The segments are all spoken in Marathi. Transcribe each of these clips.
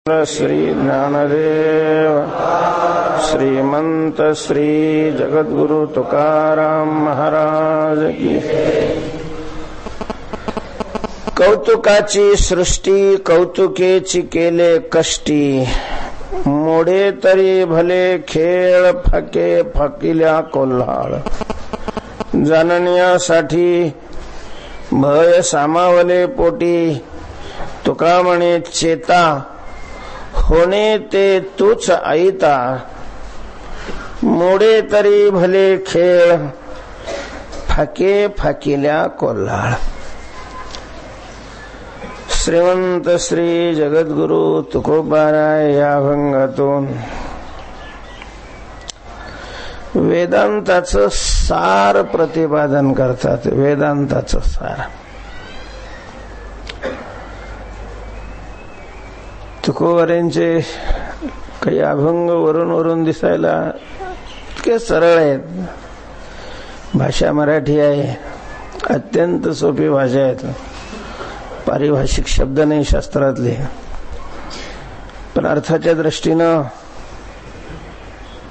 श्री ज्ञानदेव श्रीमंत श्री जगद्गुरु तुकाराम महाराज की। कौतुकाची सृष्टी कौतुकेची केले कष्टी, मोडे तरी भले खेळ फाके फाकिल्या कोल्हाळ। जाणण्यासाठी भय सामावले पोटी, तुका म्हणे चेता होणे ते तूच ऐता। मोडे तरी भले खेळ फाके फाकिल्या कोल्हाळ। श्रीमंत श्री जगद्गुरु तुकोबाराय या अभंगातून वेदांताचं सार प्रतिपादन करतात। वेदांताचं सार तुकोबारांचे काही अभंग वरून दिसायला इतके सरळ आहेत। भाषा मराठी आहे, अत्यंत सोपी भाषा आहे, पारिभाषिक शब्द नाही शास्त्रातले, पण अर्थाच्या दृष्टीनं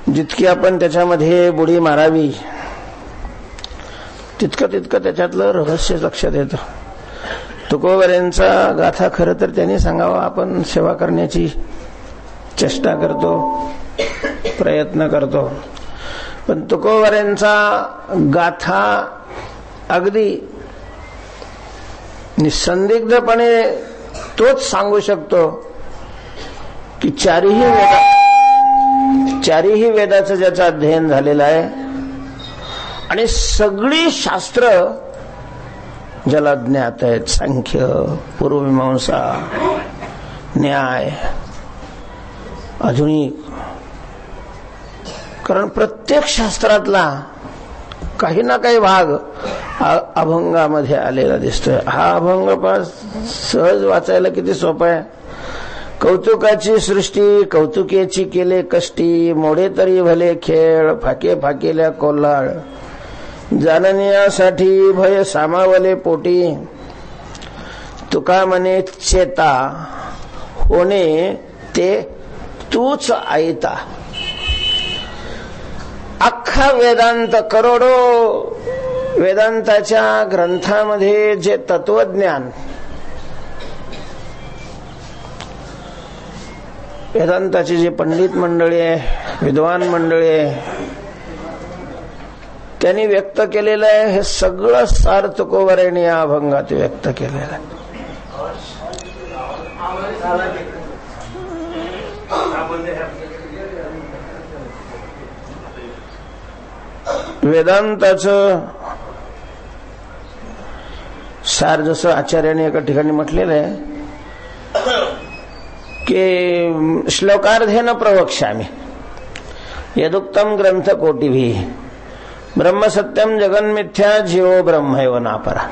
जितकी आपण त्याच्यामध्ये बुडी मारावी तितकं त्याच्यातलं रहस्य लक्षात येतं। तुकोबारांचा गाथा खरं तर त्यांनी सांगावा, आपण सेवा करण्याची चेष्टा करतो, प्रयत्न करतो, पण तुकोबारांचा गाथा अगदी निसंदिग्धपणे तोच सांगू शकतो की चारीही वेदाचं ज्याचं अध्ययन झालेलं आहे आणि सगळी शास्त्र ज्याला ज्ञात आहेत, सांख्य, पूर्वमीमांसा, न्याय, आधुनिक, कारण प्रत्येक शास्त्रातला काही ना काही भाग अभंगामध्ये आलेला दिसतोय। हा अभंग सहज वाचायला किती सोपा आहे। कौतुकाची सृष्टी कौतुकेची केले कष्टी, मोडे तरी भले खेळ फाके फाकेल्या कोल्हाळ। जाणण्यासाठी भय सामावले पोटी, तुका म्हणे चेता होणे ते तूच ऐता। अख्खा वेदांत, करोडो वेदांताच्या ग्रंथामध्ये जे तत्वज्ञान, वेदांताची जी पंडित मंडळी आहे, विद्वान मंडळी आहे, त्यांनी व्यक्त केलेलं आहे, हे सगळं सार तुकोबारांनी या अभंगात व्यक्त केलेलं आहे। वेदांताचं सार जसं आचार्याने एका ठिकाणी म्हटलेलं आहे की श्लोकार्धेन प्रवक्ष्यामि यदुक्तम ग्रंथ कोटिभिः ब्रह्म सत्यम जगन्मिथ्या जीवो ब्रह्मैव नापरा।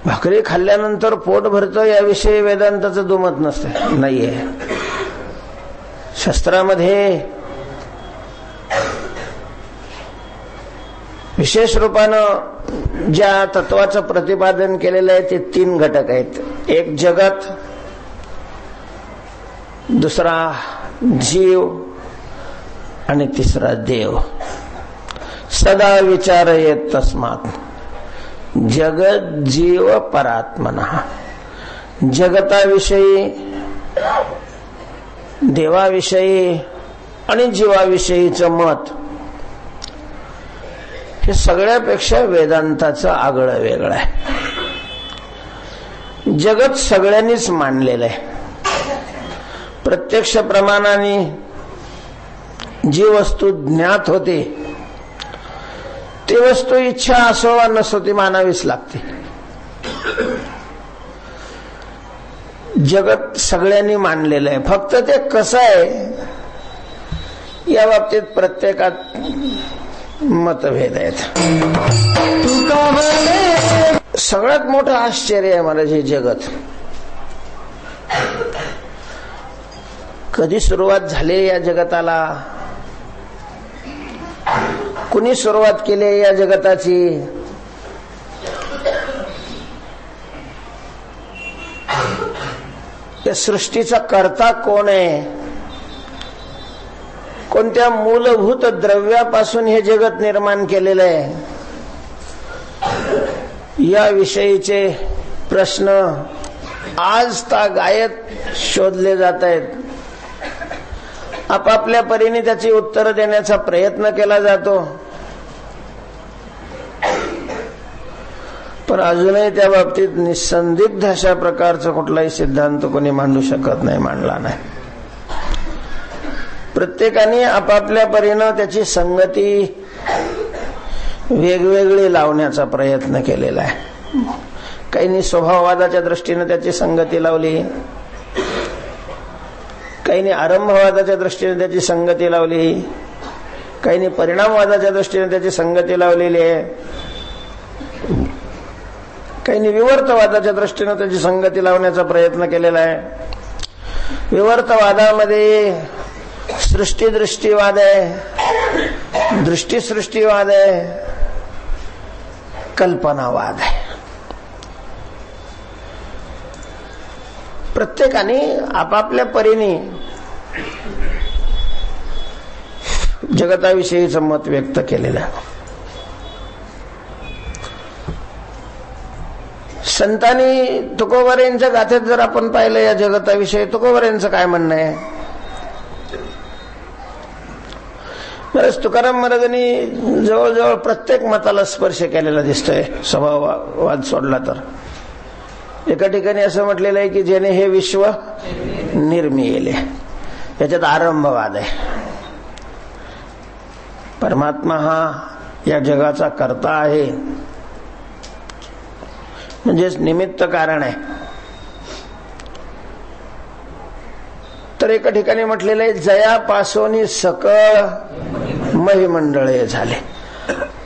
भाकरी खाल्ल्यानंतर पोट भरतं याविषयी वेदांताचं दुमत नसते, नाहीये। शास्त्रामध्ये विशेष रूपानं ज्या तत्वाचं प्रतिपादन केलेलं आहे ते 3 घटक आहेत। एक जगत, दुसरा जीव आणि तिसरा देव। सदा विचारयेत तस्मात् जगत जीव परात्मनः। जगताविषयी, देवाविषयी आणि जीवाविषयीचं मत हे सगळ्यापेक्षा वेदांताचं आगळं वेगळं आहे। जगत सगळ्यांनीच मानलेलं आहे। प्रत्यक्ष प्रमाणाने जी वस्तू ज्ञात होते ती वस्तू इच्छा असो वा नसो ती मानावीच लागते। जगत सगळ्यांनी मानलेलं आहे, फक्त ते कसं आहे या बाबतीत प्रत्येकात मतभेद आहेत। सगळ्यात मोठं आश्चर्य आहे मला हे जगत। कधी सुरुवात झाली या जगताला, कुणी सुरुवात केली या जगताची, त्या सृष्टीचा कर्ता कोण आहे, कोणत्या मूलभूत द्रव्यापासून हे जगत निर्माण केलेलं आहे, या विषयीचे प्रश्न आज तागायत शोधले जात आहेत. आपापल्या परीने त्याची उत्तरं देण्याचा प्रयत्न केला जातो, पण अजूनही त्या बाबतीत निसंदिग्ध अशा प्रकारचा कुठलाही सिद्धांत कोणी मांडू शकत नाही, मांडला नाही. प्रत्येकाने आपापल्या परीने त्याची संगती वेगवेगळी लावण्याचा प्रयत्न केलेला आहे. काहींनी स्वभाववादाच्या दृष्टीने त्याची संगती लावली, काहींनी आरंभवादाच्या दृष्टीने त्याची संगती लावली, काहींनी परिणामवादाच्या दृष्टीने त्याची संगती लावलेली आहे, काहींनी विवर्तवादाच्या दृष्टीने त्याची संगती लावण्याचा प्रयत्न केलेला आहे. विवर्तवादामध्ये सृष्टी दृष्टीवाद आहे, दृष्टी सृष्टीवाद आहे, कल्पनावाद आहे. प्रत्येकाने आपापल्या परीने जगताविषयीचं मत व्यक्त केलेलं आहे. संतांनी तुकोबारायांच्या गाथेत जर आपण पाहिलं या जगताविषयी, तुकोबारायांचं काय म्हणणं आहे. बरंच तुकाराम महाराजांनी जवळजवळ प्रत्येक मताला स्पर्श केलेला दिसतोय, स्वभाववाद सोडला तर. एका ठिकाणी असं म्हटलेलं आहे की ज्याने हे विश्व निर्मिले, याच्यात आरंभवाद आहे. परमात्मा हा या जगाचा कर्ता आहे, म्हणजेच निमित्त कारण आहे. तर एका ठिकाणी म्हटलेलं आहे जयापासून सकळ महिमंडळे झाले.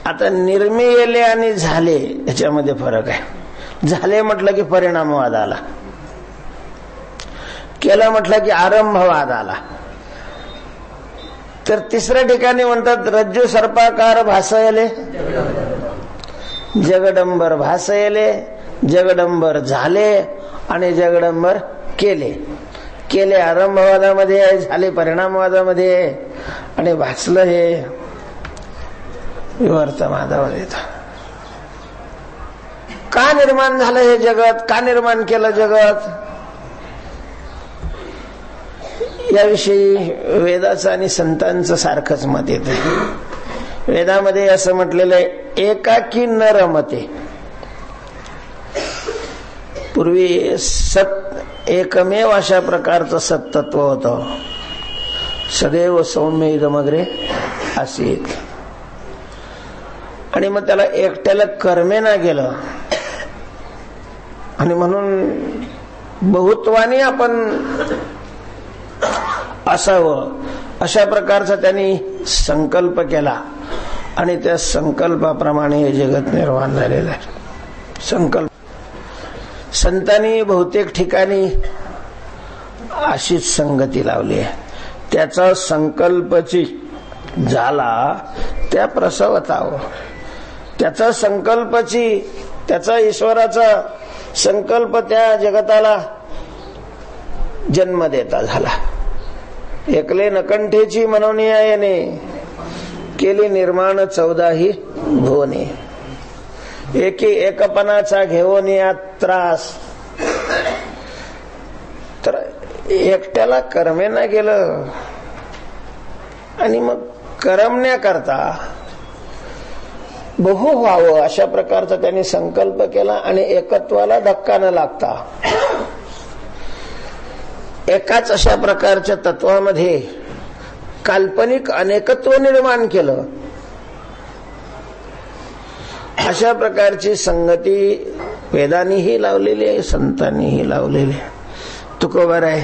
आता निर्मिले आणि झाले याच्यामध्ये फरक आहे. झाले म्हटलं की परिणामवाद आला, केलं म्हटलं की आरंभवाद आला. तर तिसऱ्या ठिकाणी म्हणतात रज्जू सर्पाकार भासयले, जगडंबर भासयले, जगडंबर झाले आणि जगडंबर केले. केले आरंभवादामध्ये आहे, झाले परिणामवादामध्ये आहे, आणि भासलं हे विवर्तवादामध्ये येतं. का निर्माण झालं हे जगत, का निर्माण केलं जगत, याविषयी वेदाचं आणि संतांचं सारखंच मत येतं. वेदामध्ये असं म्हटलेलं आहे एकाकी न रमते. पूर्वी सत एकमेव अशा प्रकारचं सत्तत्व होतं. सदैव सौम्य इदमग्रे आसीत. आणि मग त्याला एकट्याला कर्मेना गेलं, आणि म्हणून बहुत्वाने आपण असावं अशा प्रकारचा त्यांनी संकल्प केला, आणि त्या संकल्पाप्रमाणे हे जगत निर्माण झालेलं आहे. संकल्प संतांनी बहुतेक ठिकाणी अशीच संगती लावली आहे. त्याचा संकल्पची झाला त्या प्रसवताव, त्याचा संकल्पची, त्याचा ईश्वराचा संकल्प त्या जगताला जन्म देता झाला. एकले नकंठेची मनोनिया याने केली निर्माण 14 भुवने. एकी एकपणाचा घेऊन या त्रास. तर एकट्याला कर्मेना गेलं, आणि मग करमण्याकरता बहु व्हावं अशा प्रकारचा त्यांनी संकल्प केला, आणि एकत्वाला धक्का न लागता एकाच अशा प्रकारच्या तत्वामध्ये काल्पनिक अनेकत्व निर्माण केलं. अशा प्रकारची संगती वेदांनीही लावलेली आहे, संतांनीही लावलेली आहे. तुकोबाराय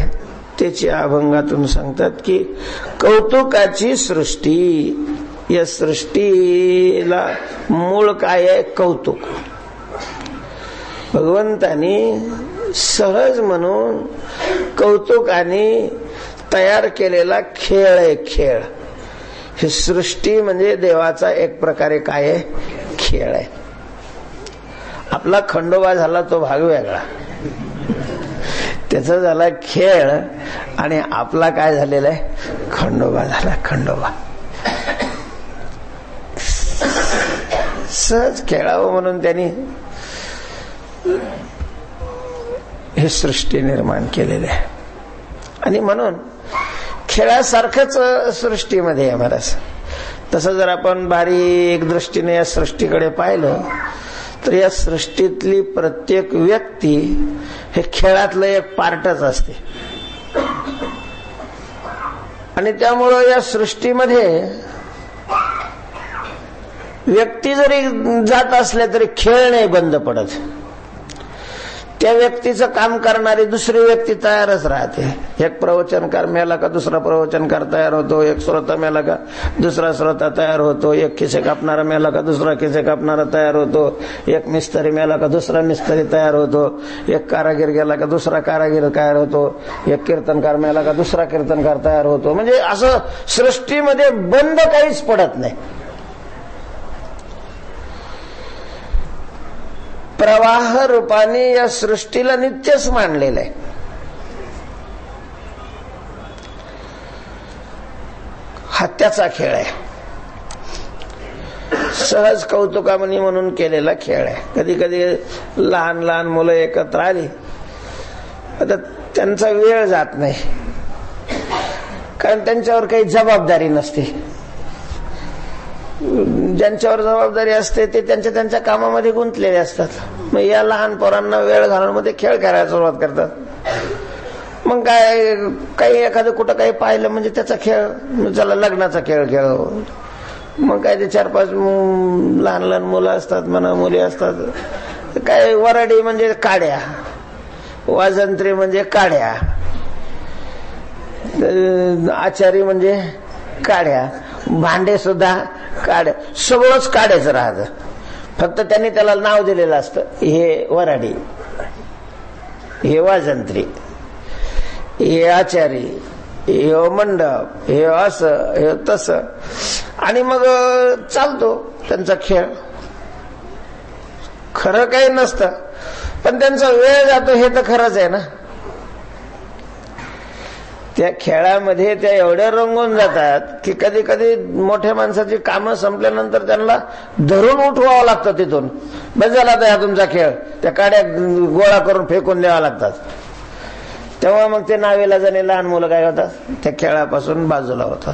त्याच्या अभंगातून सांगतात की कौतुकाची सृष्टी. या सृष्टीला मूळ काय आहे? कौतुक. भगवंतानी सहज म्हणून कौतुकाने तयार केलेला खेळ आहे. खेळ ही सृष्टी म्हणजे देवाचा एक प्रकारे काय आहे? खेळ आहे. आपला खंडोबा झाला तो भाग वेगळा, त्याचा झाला खेळ आणि आपला काय झालेला आहे, खंडोबा झाला. खंडोबा सहज खेळावं म्हणून त्यांनी हे सृष्टी निर्माण केलेली आहे. आणि म्हणून खेळासारखंच सृष्टीमध्ये आहे महाराज. तसं जर आपण बारीक दृष्टीने या सृष्टीकडे पाहिलं तर या सृष्टीतली प्रत्येक व्यक्ती हे खेळातलं एक पार्टच असते. आणि त्यामुळं या सृष्टीमध्ये व्यक्ती जरी जात असल्या तरी खेळ नाही बंद पडत. त्या व्यक्तीचं काम करणारी दुसरी व्यक्ती तयारच राहते. एक प्रवचनकार मेला का दुसरा प्रवचनकार तयार होतो, एक श्रोता मेला का दुसरा श्रोता तयार होतो, एक खिसे कापणारा मेला का दुसरा खिसे कापणारा तयार होतो, एक मिस्त्री मेला का दुसरा मिस्त्री तयार होतो, एक कारागीर गेला का दुसरा कारागीर तयार होतो, एक कीर्तनकार मेला का दुसरा कीर्तनकार तयार होतो. म्हणजे असं सृष्टीमध्ये बंद काहीच पडत नाही. प्रवाह रूपाने या सृष्टीला नित्यच मांडलेलं आहे. हा त्याचा खेळ आहे. सहज कौतुकामणी म्हणून केलेला खेळ आहे. कधी कधी लहान लहान मुलं एकत्र आली आता त्यांचा वेळ जात नाही, कारण त्यांच्यावर काही जबाबदारी नसते. ज्यांच्यावर जबाबदारी असते ते त्यांच्या त्यांच्या कामामध्ये गुंतलेले असतात. मग या लहान पोरांना वेळ घालून मध्ये खेळ खेळायला सुरुवात करतात. मग काय काही एखादं कुठं काही पाहिलं म्हणजे त्याचा खेळ, चला लग्नाचा खेळ खेळ. मग काय ते 4-5 लहान लहान मुलं असतात म्हणा, मुली असतात. काय वराडी म्हणजे काड्या, वाजंत्री म्हणजे काड्या, आचारी म्हणजे काड्या, भांडे सुद्धा काड्या, सगळंच काड्याचं राहतं. फक्त त्यांनी त्याला नाव दिलेलं असतं, हे वराडी, हे वाजंत्री, हे आचारी, हे मंडप, हे असं, हे तसं. आणि मग चालतो त्यांचा खेळ. खरं काही नसतं पण त्यांचा वेळ जातो हे तर खरंच आहे ना. त्या खेळामध्ये त्या एवढ्या रंगून जातात की कधी कधी मोठ्या माणसाची कामं संपल्यानंतर त्यांना धरून उठवावं लागतं तिथून. बस झाला तर हा तुमचा खेळ. त्या काड्या गोळा करून फेकून द्यावा लागतात. तेव्हा मग ते नाविलाजाने लहान मुलं काय होतात, त्या खेळापासून बाजूला होतात.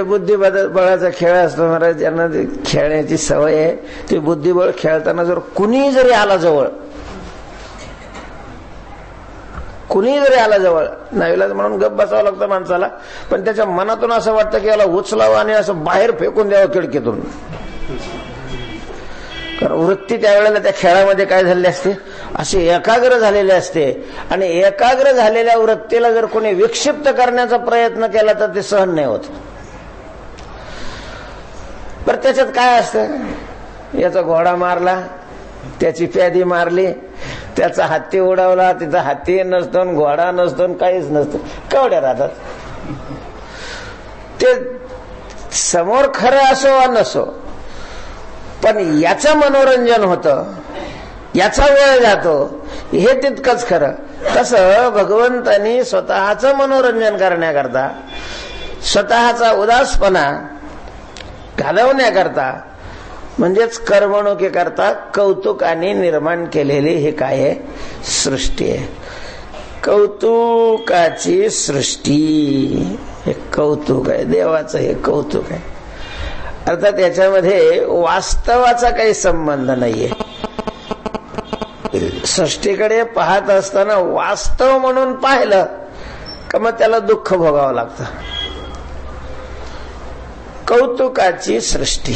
बुद्धिबळाचा खेळ असतो महाराज. ज्यांना खेळण्याची सवय आहे ती बुद्धिबळ खेळताना जर कुणी जरी आला जवळ, कुणी जरी आला जवळ, नाविलाज म्हणून गप बसावं लागतं माणसाला. पण त्याच्या मनातून असं वाटतं की याला उचलावं आणि असं बाहेर फेकून द्यावं खिडकीतून. कारण वृत्ती त्यावेळेला त्या खेळामध्ये काय झालेली असते, अशी एकाग्र झालेली असते. आणि एकाग्र झालेल्या वृत्तीला जर कोणी विक्षिप्त करण्याचा प्रयत्न केला तर ते सहन नाही होत. पण त्याच्यात काय असतं, याचा घोडा मारला, त्याची प्यादी मारली, त्याचा हत्ती उडवला, तिचा हत्ती नसतो, घोडा नसतो, काहीच नसतं, केवढ्या राहतात. ते समोर खरं असो वा नसो, पण याचं मनोरंजन होतं, याचा वेळ जातो, हे तितकंच खरं. तसं भगवंतांनी स्वतःचं मनोरंजन करण्याकरता, स्वतःचा उदासपणा घालवण्याकरता, म्हणजेच करमणुकीकरता कौतुकाने निर्माण केलेली हे काय आहे, सृष्टी आहे. कौतुकाची सृष्टी, हे कौतुक आहे देवाचं, हे कौतुक आहे. अर्थात याच्यामध्ये वास्तवाचा काही संबंध नाहीये. सृष्टीकडे पाहत असताना वास्तव म्हणून पाहिलं का मग त्याला दुःख भोगावं लागतं. कौतुकाची सृष्टी.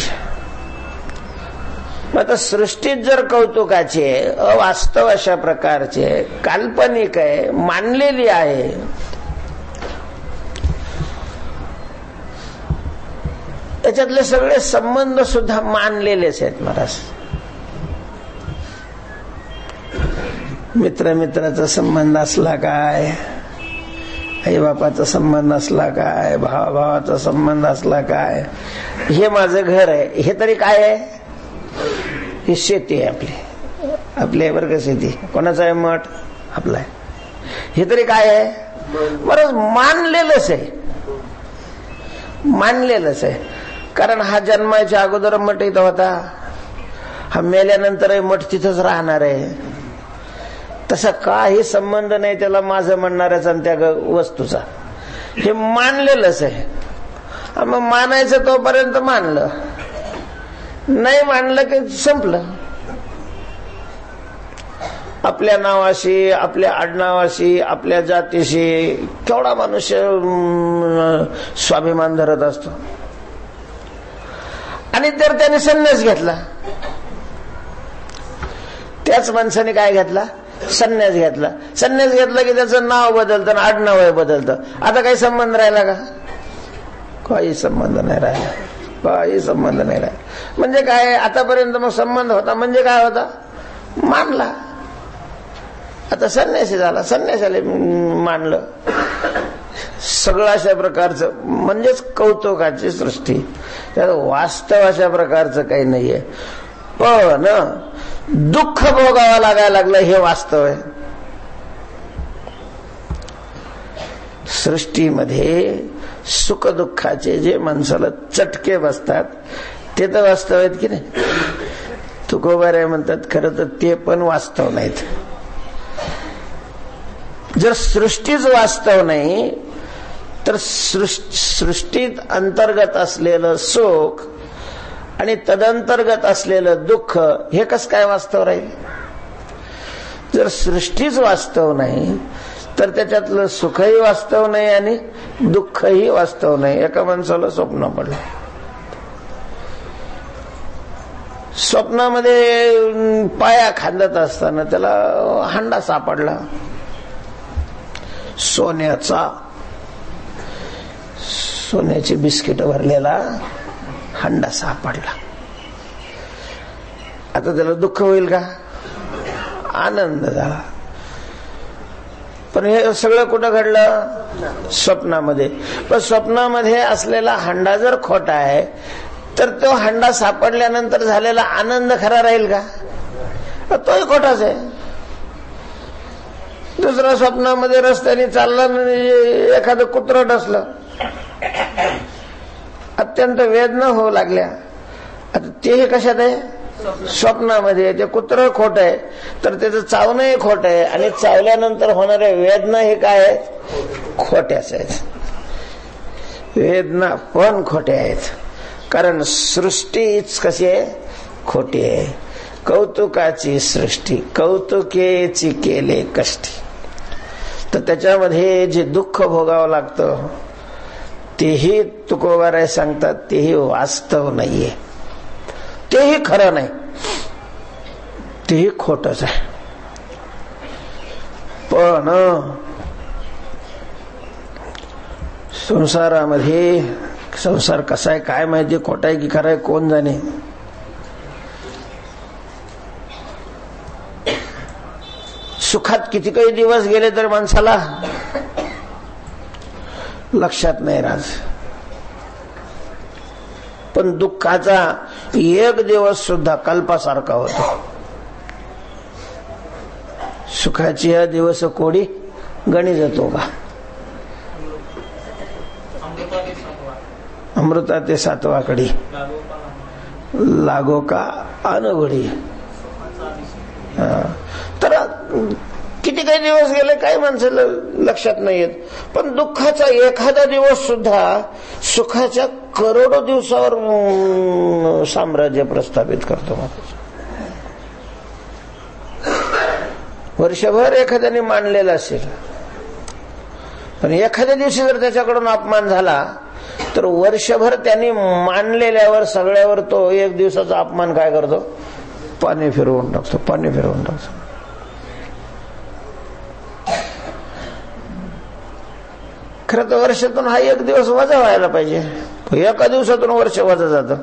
आता सृष्टीत जर कौतुकाची आहे, अवास्तव अशा प्रकारची आहे, काल्पनिक आहे, मानलेली आहे, त्याच्यातले सगळे संबंध सुद्धा मानलेलेच आहेत महाराज. मित्राचा संबंध असला काय, आई बापाचा संबंध असला काय, भावाचा संबंध असला काय, हे माझं घर आहे, हे तरी काय आहे, ही शेती आहे आपली. आपली आहे बरं का शेती. कोणाचा आहे? मठ आपला आहे. हे तरी काय आहे? बरं मानलेलंच आहे, मानलेलंच आहे. कारण हा जन्माच्या अगोदर मठ इथं होता, हा मेल्यानंतरही मठ तिथंच राहणार आहे. तसा काही संबंध नाही त्याला माझं म्हणणाऱ्याचा आणि त्या वस्तूचा. हे मानलेलंच आहे. मग मानायचं तोपर्यंत मानलं, नाही मानलं की संपलं. आपल्या नावाशी, आपल्या आडनावाशी, आपल्या जातीशी केवढा मनुष्य स्वाभिमान धरत असतो. आणि जर त्याने संन्यास घेतला, त्याच माणसाने काय घेतला? संन्यास घेतला. संन्यास घेतला की त्याचं नाव बदलतं आणि आडनाव बदलतं. आता काही संबंध राहिला का? काही संबंध नाही राहिला, काही संबंध नाही राहिला. म्हणजे काय? आतापर्यंत मग संबंध होता म्हणजे काय होता? मानला. आता संन्यासी झाला, संन्यासाला मानलं. सगळं अशा प्रकारचं म्हणजेच कौतुकाची सृष्टी. त्यात वास्तव अशा प्रकारचं काही नाहीये. पण दुःख भोगावं लागायला लागलं हे वास्तव आहे. सृष्टीमध्ये सुख दुःखाचे जे माणसाला चटके बसतात ते तर वास्तव आहेत की नाही? तुकोबाराय म्हणतात खरं तर ते पण वास्तव नाहीत. जर सृष्टीच वास्तव नाही तर सृष्टीत अंतर्गत असलेलं सुख आणि तदंतर्गत असलेलं दुःख हे कसं काय वास्तव राहील? जर सृष्टीच वास्तव नाही तर त्याच्यातलं सुखही वास्तव नाही आणि दुःखही वास्तव नाही. एका माणसाला स्वप्न पडलं, स्वप्नामध्ये पाया खांदत असताना त्याला हंडा सापडला सोन्याचा. सोन्याची बिस्किट भरलेला हंडा सापडला. आता त्याला दुःख होईल का? आनंद झाला. पण हे सगळं कुठं घडलं? स्वप्नामध्ये. पण स्वप्नामध्ये असलेला हंडा जर खोटा आहे तर तो हंडा सापडल्यानंतर झालेला आनंद खरा राहील का? तोही खोटाच आहे. दुसऱ्या स्वप्नामध्ये रस्त्याने चालला, एखादं कुत्रं डसलं, अत्यंत वेदना होऊ लागल्या. आता तेही कशात आहे? स्वप्नामध्ये. ते कुत्रं खोट आहे तर त्याचं चावणंही खोट आहे आणि चावल्यानंतर होणाऱ्या वेदना हे काय आहेत? खोट्याच आहेत. वेदना पण खोट्या आहेत. कारण सृष्टीच कशी आहे? खोटी आहे. कौतुकाची सृष्टी, कौतुकेची केले कष्टी. तर त्याच्यामध्ये जे दुःख भोगावं लागतं तेही तुकोबाराय सांगतात तेही वास्तव नाहीये, तेही खरं नाही, तेही खोटच आहे. पण संसारामध्ये संसार कसा आहे काय माहिती, खोटा आहे की खरा आहे कोण जाणे. सुखात किती काही दिवस गेले तर माणसाला लक्षात नाही राहत. पण दुःखाचा एक दिवस सुद्धा कल्पासारखा होतो. सुखाची हा दिवस कोडी गणी जातो का? अमृता ते सातवा कडी लागो का अनघडी. तर किती काही दिवस गेले काही माणसाला लक्षात नाही येत. पण दुःखाचा एखादा दिवस सुद्धा सुखाच्या करोडो दिवसावर साम्राज्य प्रस्थापित करतो. वर्षभर एखाद्याने मानलेला असेल पण एखाद्या दिवशी जर त्याच्याकडून अपमान झाला तर वर्षभर त्यांनी मानलेल्यावर सगळ्यावर तो एक दिवसाचा अपमान काय करतो? पाणी फिरवून टाकतो, पाणी फिरवून टाकतो. खरं तर वर्षातून हा एक दिवस वजा व्हायला पाहिजे. एका दिवसातून वर्ष वजा जातं.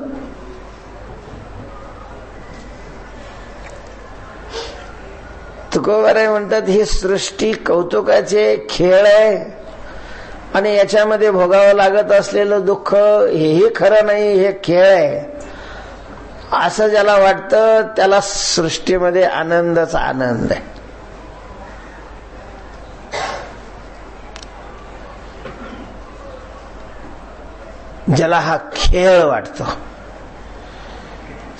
तुकोबाराय म्हणतात ही सृष्टी कौतुकाचे खेळ आहे आणि याच्यामध्ये भोगावं लागत असलेलं दुःख हेही खरं नाही, हे खेळ आहे. असं ज्याला वाटतं त्याला सृष्टीमध्ये आनंदाचा आनंद आहे. ज्याला हा खेळ वाटतो,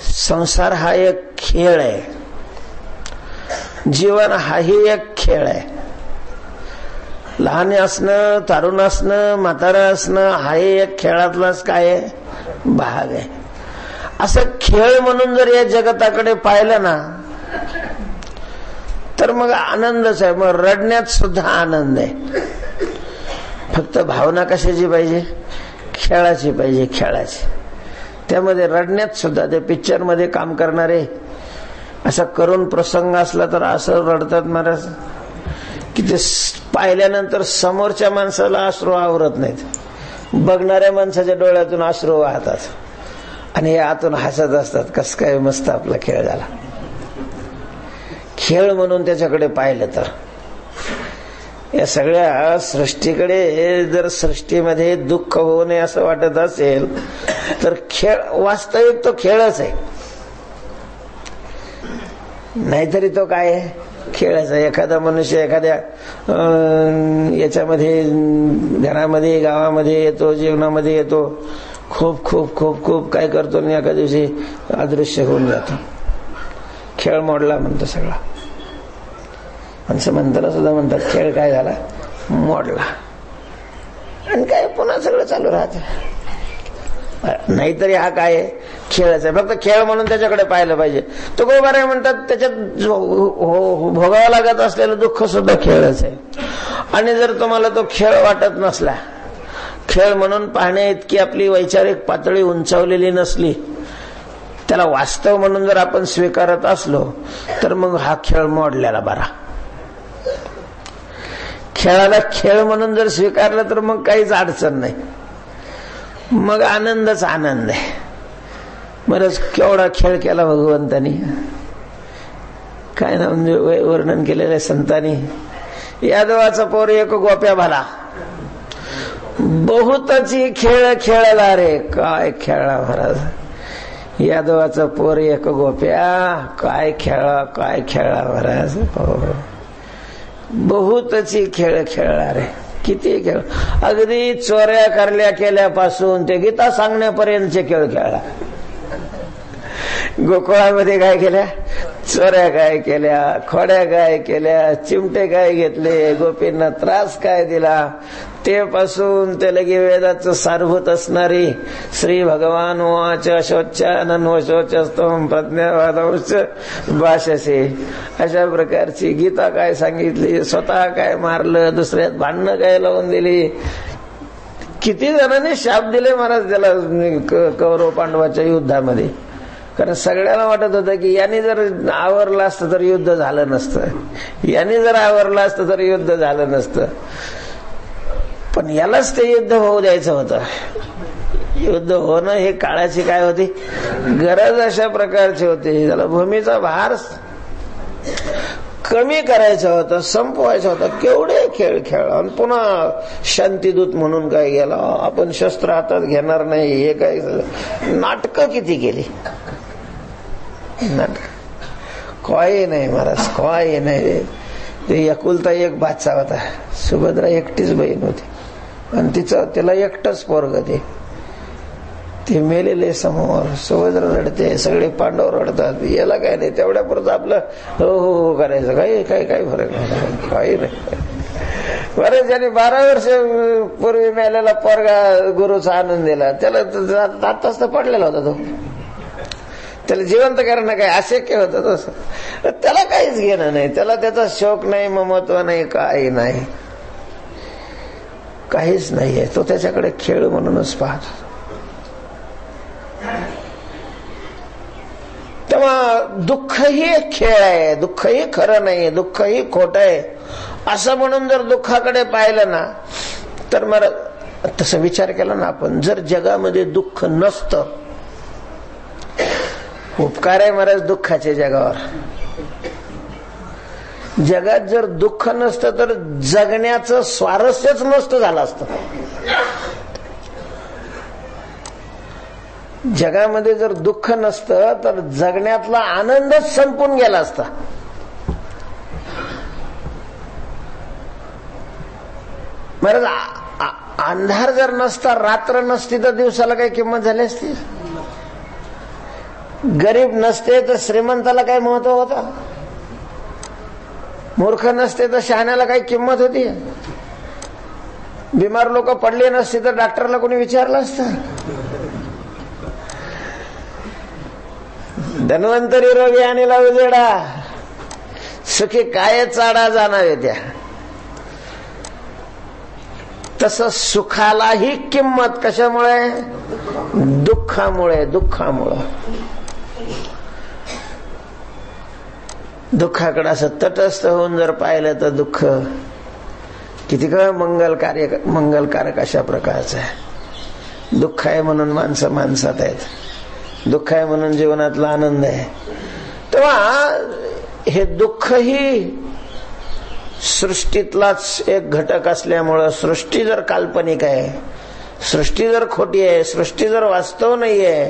संसार हा एक खेळ आहे, जीवन हाही एक खेळ आहे. लहान असणं, तरुण असणं, म्हातारं असणं हाही एक खेळातलाच काय भाग आहे. असं खेळ म्हणून जर या जगताकडे पाहिलं ना तर मग आनंदच आहे. मग रडण्यात सुद्धा आनंद आहे. फक्त भावना कशाची पाहिजे? खेळाची पाहिजे, खेळाची. त्यामध्ये रडण्यात सुद्धा ते पिक्चर मध्ये काम करणारे असा करून प्रसंग असला तर असं रडतात महाराज की ते पाहिल्यानंतर समोरच्या माणसाला अश्रू आवरत नाहीत. बघणाऱ्या माणसाच्या डोळ्यातून अश्रू वाहतात आणि हे आतून हसत असतात. कस काय मस्त आपला खेळ झाला. खेळ म्हणून त्याच्याकडे पाहिलं तर या सगळ्या सृष्टीकडे जर सृष्टीमध्ये दुःख होऊ नये असं वाटत असेल तर खेळ वास्तविक तो खेळच आहे. नाहीतरी तो काय आहे? खेळच आहे. एखादा मनुष्य एखाद्या याच्यामध्ये घरामध्ये गावामध्ये येतो, जीवनामध्ये येतो, खूप खूप खूप खूप काय करतो आणि एका दिवशी अदृश्य होऊन जातो. खेळ मोडला म्हणतो सगळा. माणसं म्हणताना सुद्धा म्हणतात खेळ काय झाला? मोडला. आणि काय पुन्हा सगळं चालू राहत. नाहीतरी हा काय खेळच आहे. फक्त खेळ म्हणून त्याच्याकडे पाहिलं पाहिजे. तो गोबारे म्हणतात त्याच्यात भोगावं लागत असलेलं दुःख सुद्धा खेळच आहे. आणि जर तुम्हाला तो खेळ वाटत नसला, खेळ म्हणून पाहण्या इतकी आपली वैचारिक पातळी उंचावलेली नसली, त्याला वास्तव म्हणून जर आपण स्वीकारत असलो तर मग हा खेळ मोडलेला बरा. खेळाला खेळ म्हणून जर स्वीकारलं तर मग काहीच अडचण नाही. मग आनंदच आनंद आहे. बरंच केवढा खेळ केला भगवंतानी. काय ना म्हणजे वर्णन केलेलं आहे संतांनी. यादवाचा पोर एक गोप्या भला, बहुतची खेळ खेळला रे. काय खेळला महाराज. यादवाचा पोर एक गोप्या, काय खेळा काय खेळला महाराज. बहुतची खेळ खेळला रे. किती खेळ. अगदी चोऱ्या करल्या केल्यापासून ते गीता सांगण्यापर्यंतचे खेळ खेळला. गोकुळामध्ये काय केल्या? चोऱ्या काय केल्या, खोड्या काय केल्या, चिमटे काय घेतले, गोपींना त्रास काय दिला, ते पासून ते लगे वेदाचं सारभूत असणारी श्री भगवान वाच शोचानन शोचस्तम प्रज्ञावादंश भाषसे अशा प्रकारची गीता काय सांगितली. स्वतः काय मारलं, दुसऱ्यात भांडणं काय लावून दिली. किती जणांनी शाप दिले महाराज त्याला कौरव पांडवाच्या युद्धामध्ये. कारण सगळ्याला वाटत होतं की यांनी जर आवरलं असतं तर युद्ध झालं नसतं, यांनी जर आवरलं असतं तर युद्ध झालं नसतं. पण यालाच ते युद्ध होऊ द्यायचं होतं. युद्ध होणं हे काळाची काय होती? गरज अशा प्रकारची होती. त्याला भूमीचा भार कमी करायचं होतं, संपवायचं होतं. केवढे खेळ खेळला. आणि पुन्हा शांतीदूत म्हणून काय गेला, आपण शस्त्र हातात घेणार नाही, हे काय नाटकं किती केली. काय नाही महाराज, काय नाही. ते एकुलता एक बादशाह होता. सुभद्रा एकटीच बहीण होती आणि त्याला एकटंच पोरग. ते मेलेले समोर. सुभद्रा रडते, सगळे पांडव रडतात. याला काय नाही, तेवढ्या पुरतं आपलं हो हो हो करायचं. काही फरक नाही, काही नाही. बरं, ज्याने 12 वर्ष पूर्वी मेलेला पोरगा गुरुचा आनंद दिला, त्याला आताच तर पडलेला होता तो. त्याला जिवंत करणं काय अशक्य होतं तसं. त्याला काहीच घेणं नाही, त्याला त्याचा शोक नाही, ममत्व नाही, काही नाही, काहीच नाहीये. तो त्याच्याकडे खेळ म्हणूनच पाहतो. तेव्हा दुःख ही एक खेळ आहे, दुःख ही खरं नाही, दुःख ही खोट आहे असं म्हणून जर दुःखाकडे पाहिलं ना तर मग तसं विचार केला ना आपण, जर जगामध्ये दुःख नसतं, उपकार आहे महाराज दुःखाचे जगावर. जगात जर दुःख नसतं तर जगण्याचं स्वारस्यच नसतं झालं असतं. जगामध्ये जर दुःख नसतं तर जगण्यातला आनंदच संपून गेला असता. महाराज, अंधार जर नसता, रात्र नसती तर दिवसाला काही किंमत झाली असती? गरीब नसते तर श्रीमंताला काय महत्व होता? मूर्ख नसते तर शहाण्याला काही किंमत होती? बिमार लोक पडले नसते तर डॉक्टरला कोणी विचारलं असतं? धन्वंतरी रोगी आणला उजेडा, सुखी काय चाडा जाणावे त्या. तस सुखालाही किंमत कशामुळे? दुःखामुळे. दुःखाकडे असं तटस्थ होऊन जर पाहिलं तर दुःख किती का मंगलकारक अशा प्रकारचं आहे. दुःख आहे म्हणून माणसं माणसात आहेत, दुःख आहे म्हणून जीवनातला आनंद आहे. तेव्हा हे दुःख ही सृष्टीतलाच एक घटक असल्यामुळं, सृष्टी जर काल्पनिक आहे, सृष्टी जर खोटी आहे, सृष्टी जर वास्तव नाहीये,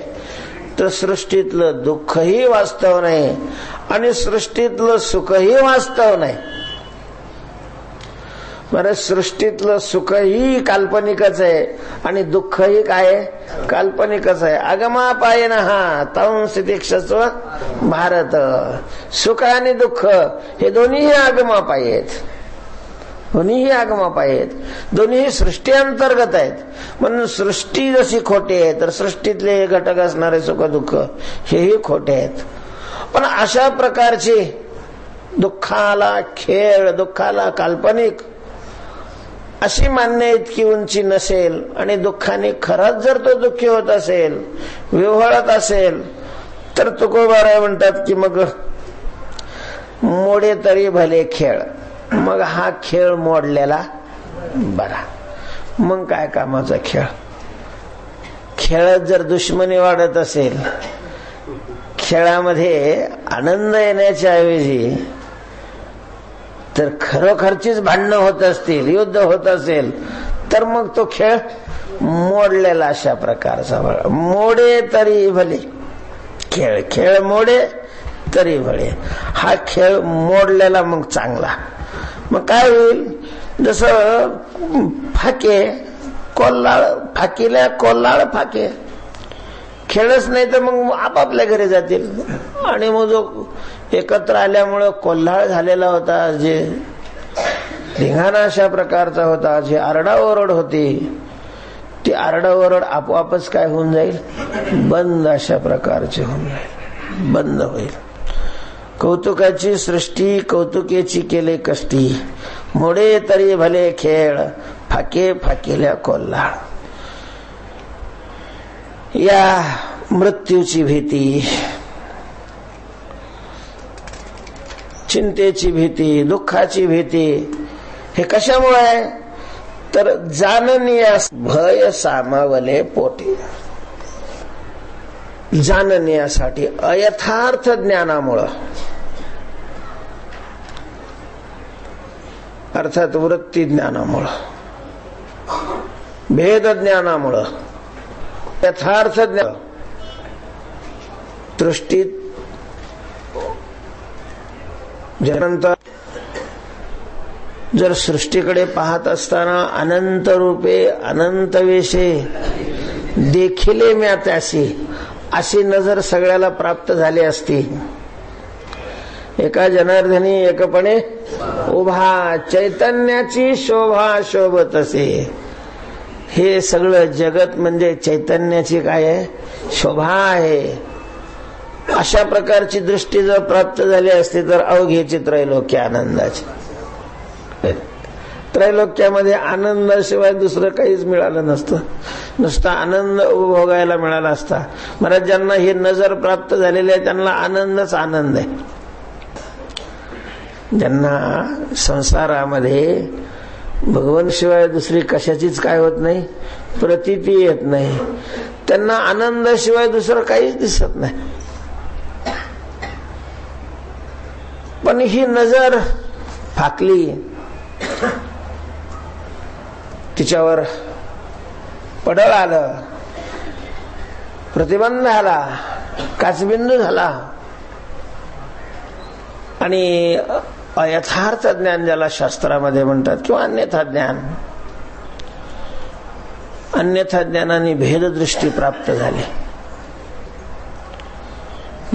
तर सृष्टीतलं दुःखही वास्तव नाही आणि सृष्टीतलं सुखही वास्तव नाही. बरं, सृष्टीतलं सुखही काल्पनिकच आहे आणि दुःखही काय काल्पनिकच आहे. अगमापायन हा तंसितिक्षस्व भारत. सुख आणि दुःख हे दोन्हीही आगमापायी आहेत, दोन्हीही आगमापायी आहेत, दोन्ही सृष्टी अंतर्गत आहेत. म्हणून सृष्टी जशी खोटी आहे तर सृष्टीतले घटक असणारे सुख दुःख हेही खोटे आहेत. पण अशा प्रकारचे दुःखाला खेळ, दुःखाला काल्पनिक अशी मान्य इतकी उंची नसेल आणि दुःखाने खरंच जर तो दुःखी होत असेल, विव्हळत असेल, तर तुकोबाराय म्हणतात की मग मोडे तरी भले खेळ. मग हा खेळ मोडलेला बरा. मग काय कामाचा खेळ? खेळात जर दुश्मनी वाढत असेल, खेळामध्ये आनंद येण्याच्या ऐवजी तर खरोखरचीच भांडणं होत असतील, युद्ध होत असेल, तर मग तो खेळ मोडलेला अशा प्रकारचा. मोडे तरी भले खेळ, खेळ मोडे तरी भले. हा खेळ मोडलेला मग चांगला. मग काय होईल? जसं फाके कोल्हाळ, फाकीला कोल्हाळ फाके. खेळच नाही तर मग आपापल्या घरी जातील. आणि मग जो एकत्र आल्यामुळं कोल्हाळ झालेला होता, जे धिंगाणा अशा प्रकारचा होता, जी आरडाओरड होती, ती आरडाओरड आपोआपच काय होऊन जाईल? बंद अशा प्रकारचे होऊन जाईल, बंद होईल. कौतुकाची सृष्टी कौतुकेची केले कष्टी, मोडे तरी भले खेळ, फाके फाकेल्या कोल्हाळ. या मृत्यूची भीती, चिंतेची भीती, दुःखाची भीती हे कशामुळे? तर जाणण्यास भय सामावले पोटी. जाणण्यासाठी अयथार्थ ज्ञानामुळं, अर्थात वृत्ती ज्ञानामुळं, भेद ज्ञानामुळं, यथार्थ ज्ञान दृष्टीत नंतर जर सृष्टीकडे पाहत असताना अनंत रूपे अनंत वेशे देखिले म्या त्याशी, अशी नजर सगळ्याला प्राप्त झाली असती. एका जनार्दनी एकपणे उभा, चैतन्याची शोभा शोभत असे. हे सगळं जगत म्हणजे चैतन्याची काय आहे? शोभा आहे. अशा प्रकारची दृष्टी जर प्राप्त झाली असती तर अवघेची त्रैलोक्य आनंदाची. त्रैलोक्यामध्ये आनंदाशिवाय दुसरं काहीच मिळालं नसतं, नुसता आनंद उपभोगायला मिळाला असता. महाराज, ज्यांना ही नजर प्राप्त झालेली आहे त्यांना आनंदच आनंद आहे. ज्यांना संसारामध्ये भगवान शिवाय दुसरी कशाचीच काय होत नाही, प्रतीती येत नाही, त्यांना आनंदाशिवाय दुसरं काहीच दिसत नाही. पण ही नजर फाकली, तिच्यावर पडळ आलं, प्रतिबंध झाला, काचबिंदू झाला. आणि अयथार्थ ज्ञान ज्याला शास्त्रामध्ये म्हणतात किंवा अन्यथा ज्ञान, अन्यथा ज्ञानाने भेददृष्टी प्राप्त झाली.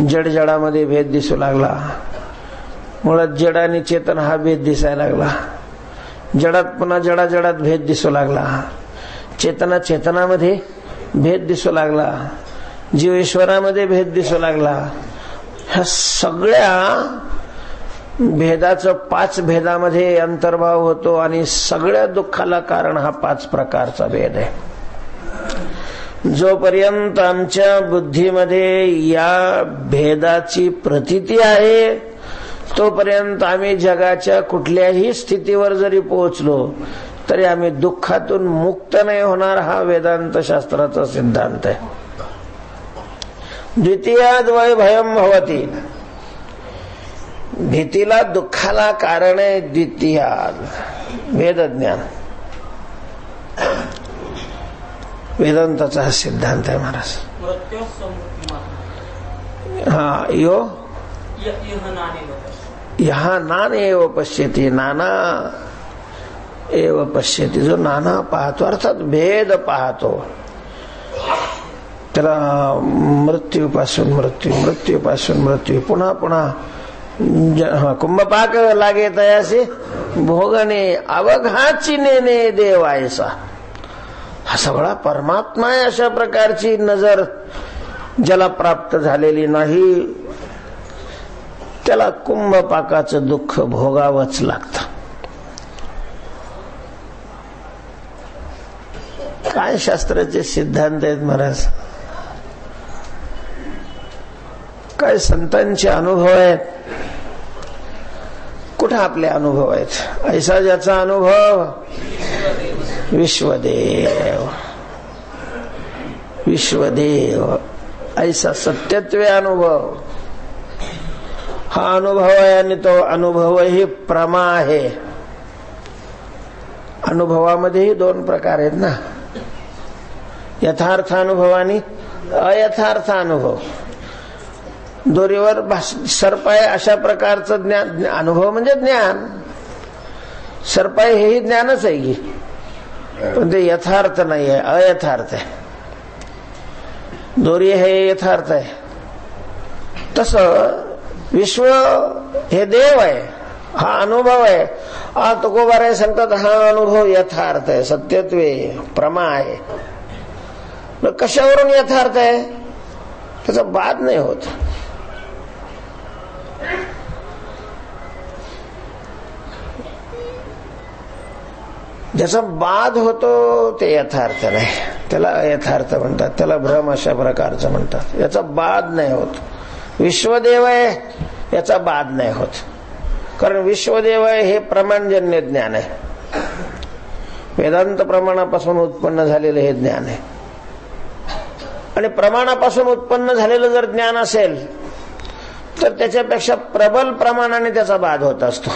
जड जडामध्ये भेद दिसू लागला. मुळात जड आणि चेतन हा भेद दिसायला लागला. जडात पुन्हा जडाजडात भेद दिसू लागला. चेतना चेतनामध्ये भेद दिसू लागला. जीव ईश्वरामध्ये भेद दिसू लागला. ह्या सगळ्या भेदाचं 5 भेदामध्ये अंतर्भाव होतो आणि सगळ्या दुःखाला कारण हा 5 प्रकारचा भेद आहे. जोपर्यंत आमच्या बुद्धीमध्ये या भेदाची प्रतीती आहे तोपर्यंत आम्ही जगाच्या कुठल्याही स्थितीवर जरी पोहोचलो तरी आम्ही दुःखातून मुक्त नाही होणार. हा वेदांत शास्त्राचा सिद्धांत आहे. द्वितीयाद वै भयम भवती. भीतीला दुःखाला कारण आहे द्वितीयाद वेदज्ञान. वेदांताचा हा सिद्धांत आहे महाराज. हा यो यहाँ नान एव पश्यती, नाना एव पश्यती. जो नाना पाहतो अर्थात भेद पाहतो त्याला मृत्यूपासून मृत्यू, मृत्यूपासून मृत्यू, पुन्हा पुन्हा कुंभपाक लागे तयासे भोगणे अवघाची नेने देवायसा. हा सगळा परमात्मा आहे अशा प्रकारची नजर ज्याला प्राप्त झालेली नाही त्याला कुंभपाकाचं दुःख भोगावंच लागतं. काय शास्त्राचे सिद्धांत आहेत महाराज, काय संतांचे अनुभव आहेत. कुठे आपले अनुभव आहेत. ऐसा ज्याचा अनुभव विश्वदेव, विश्वदेव ऐसा सत्यत्वे अनुभव. हा अनुभव आहे आणि तो अनुभवही प्रमा आहे. अनुभवामध्येही 2 प्रकार आहेत ना, यथार्थ अनुभव आणि अयथार्थ अनुभव. दोरीवर सर्प आहे अशा प्रकारचं ज्ञान. अनुभव म्हणजे ज्ञान. सर्प आहे हेही ज्ञानच आहे की, पण ते यथार्थ नाही आहे, अयथार्थ आहे. दोरी हे यथार्थ आहे. तसं विश्व हे देव आहे, हा अनुभव आहे. तुकोबाराय सांगतात हा अनुभव यथार्थ आहे, सत्यत्वे प्रमा आहे. कशावरून यथार्थ आहे त्याचा बाद नाही होत. ज्याचा बाद होतो ते यथार्थ नाही, त्याला अयथार्थ म्हणतात, त्याला भ्रम अशा प्रकारचं म्हणतात. याचा बाद नाही होत. विश्वदेव आहे याचा बाद नाही होत, कारण विश्वदेव आहे हे प्रमाणजन्य ज्ञान आहे. वेदांत प्रमाणापासून उत्पन्न झालेलं हे ज्ञान आहे. आणि प्रमाणापासून उत्पन्न झालेलं जर ज्ञान असेल तर त्याच्यापेक्षा प्रबल प्रमाणाने त्याचा बाद होत असतो.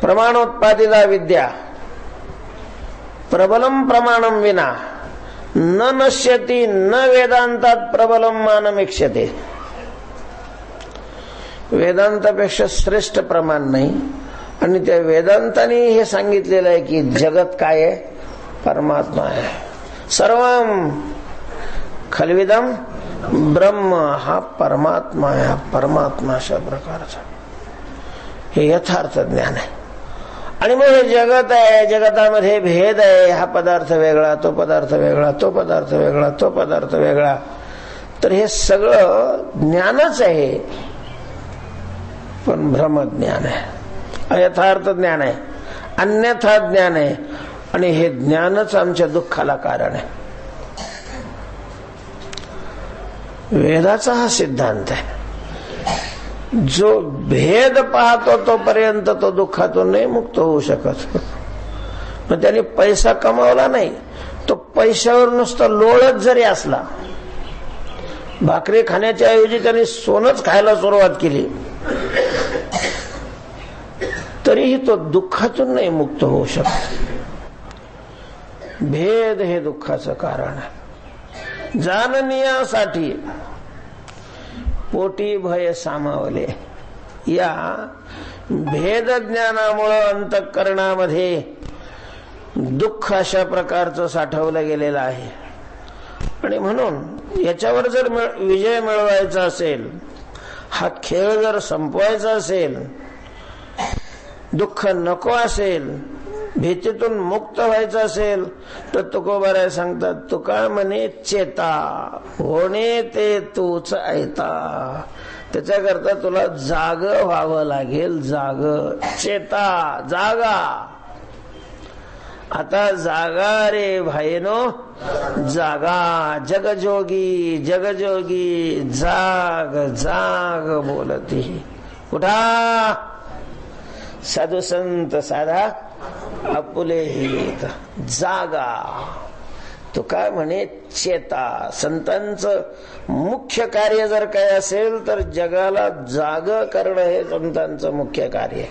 प्रमाणोत्पादिता विद्या प्रबलम प्रमाणम विना न नश्यती न वेदांतात प्रबलम मानमीक्षते. वेदांतापेक्षा श्रेष्ठ प्रमाण नाही. आणि त्या वेदांताने हे सांगितलेलं आहे की जगत काय आहे, परमात्मा आहे. सर्वम खलविदम ब्रह्म, हा परमात्मा आहे. हा परमात्मा अशा प्रकारचा हे यथार्थ ज्ञान आहे. आणि मग हे जगत आहे, जगतामध्ये भेद आहे. हा पदार्थ वेगळा, तो पदार्थ वेगळा, तो पदार्थ वेगळा, तो पदार्थ वेगळा. तर हे सगळं ज्ञानच आहे, पण भ्रमज्ञान आहे, अयथार्थ ज्ञान आहे, अन्यथा ज्ञान आहे. आणि हे ज्ञानच आमच्या दुःखाला कारण आहे. वेदाचा हा सिद्धांत आहे. जो भेद पाहतो तोपर्यंत तो दुःखातून नाही मुक्त होऊ शकत. मग त्याने पैसा कमावला नाही, तो पैशावर नुसतं लोळत जरी असला, भाकरी खाण्याच्या ऐवजी त्याने सोनच खायला सुरुवात केली तरीही तो दुःखातून नाही मुक्त होऊ शकत. भेद हे दुःखाचं कारण आहे. जाणण्यासाठी पोटी भय सामावले. या भेद ज्ञानामुळे अंतःकरणामध्ये दुःख अशा प्रकारचं साठवलं गेलेलं आहे. आणि म्हणून याच्यावर जर विजय मिळवायचा असेल, हा खेळ जर संपवायचा असेल, दुःख नको असेल, भीतीतून मुक्त व्हायचं असेल, तर तुकोबाराय सांगतात, तुका म्हणे चेता होणे ते तूच ऐता. त्याच्याकरता तुला जाग व्हावं लागेल. जाग, चेता, जागा. आता जागा रे भाईनो, जागा. जगजोगी जगजोगी जाग जाग बोलती. उठा साधू संत साधा आपुले हित. जागा. तो काय म्हणे चेता. संतांचं मुख्य कार्य जर काय असेल तर जगाला जाग करणं हे संतांचं मुख्य कार्य.